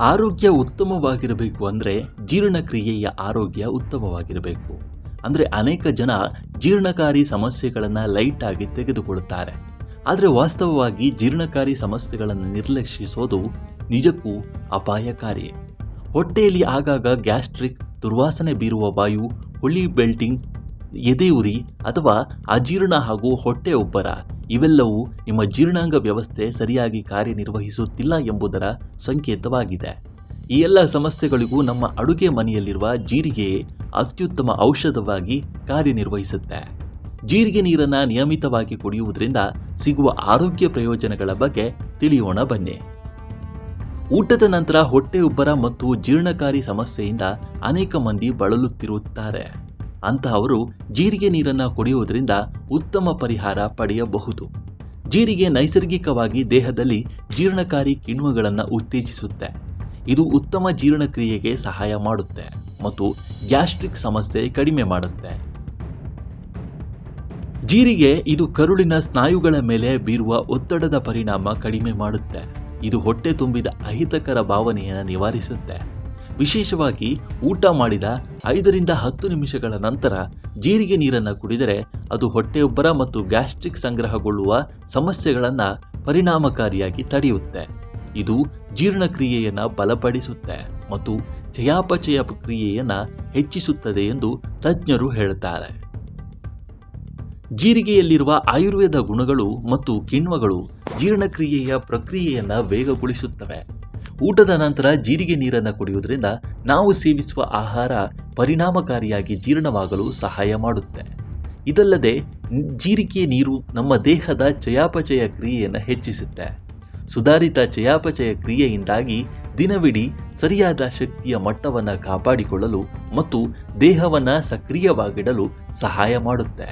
ಆರೋಗ್ಯ ಉತ್ತಮವಾಗಿರಬೇಕು ಅಂದರೆ ಜೀರ್ಣಕ್ರಿಯೆಯ ಆರೋಗ್ಯ ಉತ್ತಮವಾಗಿರಬೇಕು. ಅಂದರೆ ಅನೇಕ ಜನ ಜೀರ್ಣಕಾರಿ ಸಮಸ್ಯೆಗಳನ್ನು ಲೈಟಾಗಿ ತೆಗೆದುಕೊಳ್ಳುತ್ತಾರೆ. ಆದರೆ ವಾಸ್ತವವಾಗಿ ಜೀರ್ಣಕಾರಿ ಸಮಸ್ಯೆಗಳನ್ನು ನಿರ್ಲಕ್ಷಿಸೋದು ನಿಜಕ್ಕೂ ಅಪಾಯಕಾರಿ. ಹೊಟ್ಟೆಯಲ್ಲಿ ಆಗಾಗ ಗ್ಯಾಸ್ಟ್ರಿಕ್, ದುರ್ವಾಸನೆ ಬೀರುವ ವಾಯು, ಹುಳಿ ಬೆಲ್ಟಿಂಗ್, ಎದೆಯುರಿ ಅಥವಾ ಅಜೀರ್ಣ ಹಾಗೂ ಹೊಟ್ಟೆ ಉಬ್ಬರ ಇವೆಲ್ಲವೂ ನಿಮ್ಮ ಜೀರ್ಣಾಂಗ ವ್ಯವಸ್ಥೆ ಸರಿಯಾಗಿ ಕಾರ್ಯನಿರ್ವಹಿಸುತ್ತಿಲ್ಲ ಎಂಬುದರ ಸಂಕೇತವಾಗಿದೆ. ಈ ಎಲ್ಲ ಸಮಸ್ಯೆಗಳಿಗೂ ನಮ್ಮ ಅಡುಗೆ ಮನೆಯಲ್ಲಿರುವ ಜೀರಿಗೆಯೇ ಅತ್ಯುತ್ತಮ ಔಷಧವಾಗಿ ಕಾರ್ಯನಿರ್ವಹಿಸುತ್ತೆ. ಜೀರಿಗೆ ನೀರನ್ನು ನಿಯಮಿತವಾಗಿ ಕುಡಿಯುವುದರಿಂದ ಸಿಗುವ ಆರೋಗ್ಯ ಪ್ರಯೋಜನಗಳ ಬಗ್ಗೆ ತಿಳಿಯೋಣ ಬನ್ನಿ. ಊಟದ ನಂತರ ಹೊಟ್ಟೆ ಉಬ್ಬರ ಮತ್ತು ಜೀರ್ಣಕಾರಿ ಸಮಸ್ಯೆಯಿಂದ ಅನೇಕ ಮಂದಿ ಬಳಲುತ್ತಿರುತ್ತಾರೆ. ಅಂತಹವರು ಜೀರಿಗೆ ನೀರನ್ನು ಕುಡಿಯುವುದರಿಂದ ಉತ್ತಮ ಪರಿಹಾರ ಪಡೆಯಬಹುದು. ಜೀರಿಗೆ ನೈಸರ್ಗಿಕವಾಗಿ ದೇಹದಲ್ಲಿ ಜೀರ್ಣಕಾರಿ ಕಿಣ್ವಗಳನ್ನು ಉತ್ತೇಜಿಸುತ್ತೆ. ಇದು ಉತ್ತಮ ಜೀರ್ಣಕ್ರಿಯೆಗೆ ಸಹಾಯ ಮಾಡುತ್ತೆ ಮತ್ತು ಗ್ಯಾಸ್ಟ್ರಿಕ್ ಸಮಸ್ಯೆ ಕಡಿಮೆ ಮಾಡುತ್ತೆ. ಜೀರಿಗೆ ಇದು ಕರುಳಿನ ಸ್ನಾಯುಗಳ ಮೇಲೆ ಬೀರುವ ಒತ್ತಡದ ಪರಿಣಾಮ ಕಡಿಮೆ ಮಾಡುತ್ತೆ. ಇದು ಹೊಟ್ಟೆ ತುಂಬಿದ ಅಹಿತಕರ ಭಾವನೆಯನ್ನು ನಿವಾರಿಸುತ್ತೆ. ವಿಶೇಷವಾಗಿ ಊಟ ಮಾಡಿದ 5 ರಿಂದ 10 ನಿಮಿಷಗಳ ನಂತರ ಜೀರಿಗೆ ನೀರನ್ನು ಕುಡಿದರೆ ಅದು ಹೊಟ್ಟೆಯುಬ್ಬರ ಮತ್ತು ಗ್ಯಾಸ್ಟ್ರಿಕ್ ಸಂಗ್ರಹಗೊಳ್ಳುವ ಸಮಸ್ಯೆಗಳನ್ನು ಪರಿಣಾಮಕಾರಿಯಾಗಿ ತಡೆಯುತ್ತೆ. ಇದು ಜೀರ್ಣಕ್ರಿಯೆಯನ್ನು ಬಲಪಡಿಸುತ್ತೆ ಮತ್ತು ಚಯಾಪಚಯ ಕ್ರಿಯೆಯನ್ನು ಹೆಚ್ಚಿಸುತ್ತದೆ ಎಂದು ತಜ್ಞರು ಹೇಳುತ್ತಾರೆ. ಜೀರಿಗೆಯಲ್ಲಿರುವ ಆಯುರ್ವೇದ ಗುಣಗಳು ಮತ್ತು ಕಿಣ್ವಗಳು ಜೀರ್ಣಕ್ರಿಯೆಯ ಪ್ರಕ್ರಿಯೆಯನ್ನು ವೇಗಗೊಳಿಸುತ್ತವೆ. ಊಟದ ನಂತರ ಜೀರಿಗೆ ನೀರನ್ನು ಕುಡಿಯುವುದರಿಂದ ನಾವು ಸೇವಿಸುವ ಆಹಾರ ಪರಿಣಾಮಕಾರಿಯಾಗಿ ಜೀರ್ಣವಾಗಲು ಸಹಾಯ ಮಾಡುತ್ತೆ. ಇದಲ್ಲದೆ ಜೀರಿಗೆ ನೀರು ನಮ್ಮ ದೇಹದ ಚಯಾಪಚಯ ಕ್ರಿಯೆಯನ್ನು ಹೆಚ್ಚಿಸುತ್ತೆ. ಸುಧಾರಿತ ಚಯಾಪಚಯ ಕ್ರಿಯೆಯಿಂದಾಗಿ ದಿನವಿಡೀ ಸರಿಯಾದ ಶಕ್ತಿಯ ಮಟ್ಟವನ್ನು ಕಾಪಾಡಿಕೊಳ್ಳಲು ಮತ್ತು ದೇಹವನ್ನು ಸಕ್ರಿಯವಾಗಿಡಲು ಸಹಾಯ ಮಾಡುತ್ತೆ.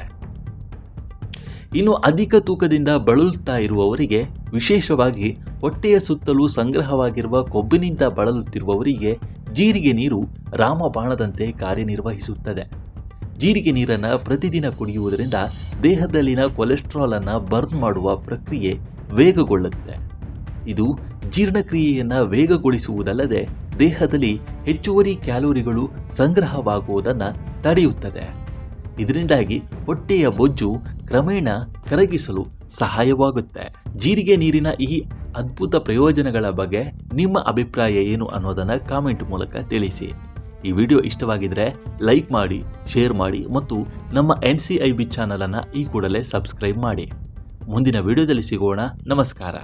ಇನ್ನು ಅಧಿಕ ತೂಕದಿಂದ ಬಳಲುತ್ತಾ ಇರುವವರಿಗೆ, ವಿಶೇಷವಾಗಿ ಹೊಟ್ಟೆಯ ಸುತ್ತಲೂ ಸಂಗ್ರಹವಾಗಿರುವ ಕೊಬ್ಬಿನಿಂದ ಬಳಲುತ್ತಿರುವವರಿಗೆ ಜೀರಿಗೆ ನೀರು ರಾಮಬಾಣದಂತೆ ಕಾರ್ಯನಿರ್ವಹಿಸುತ್ತದೆ. ಜೀರಿಗೆ ನೀರನ್ನು ಪ್ರತಿದಿನ ಕುಡಿಯುವುದರಿಂದ ದೇಹದಲ್ಲಿನ ಕೊಲೆಸ್ಟ್ರಾಲ್ ಅನ್ನು ಬರ್ನ್ ಮಾಡುವ ಪ್ರಕ್ರಿಯೆ ವೇಗಗೊಳ್ಳುತ್ತೆ. ಇದು ಜೀರ್ಣಕ್ರಿಯೆಯನ್ನು ವೇಗಗೊಳಿಸುವುದಲ್ಲದೆ ದೇಹದಲ್ಲಿ ಹೆಚ್ಚುವರಿ ಕ್ಯಾಲೋರಿಗಳು ಸಂಗ್ರಹವಾಗುವುದನ್ನು ತಡೆಯುತ್ತದೆ. ಇದರಿಂದಾಗಿ ಹೊಟ್ಟೆಯ ಬೊಜ್ಜು ಕ್ರಮೇಣ ಕರಗಿಸಲು ಸಹಾಯವಾಗುತ್ತೆ. ಜೀರಿಗೆ ನೀರಿನ ಈ ಅದ್ಭುತ ಪ್ರಯೋಜನಗಳ ಬಗ್ಗೆ ನಿಮ್ಮ ಅಭಿಪ್ರಾಯ ಏನು ಅನ್ನೋದನ್ನು ಕಾಮೆಂಟ್ ಮೂಲಕ ತಿಳಿಸಿ. ಈ ವಿಡಿಯೋ ಇಷ್ಟವಾಗಿದ್ದರೆ ಲೈಕ್ ಮಾಡಿ, ಶೇರ್ ಮಾಡಿ ಮತ್ತು ನಮ್ಮ NCIB ಚಾನಲನ್ನು ಈ ಕೂಡಲೇ ಸಬ್ಸ್ಕ್ರೈಬ್ ಮಾಡಿ. ಮುಂದಿನ ವಿಡಿಯೋದಲ್ಲಿ ಸಿಗೋಣ. ನಮಸ್ಕಾರ.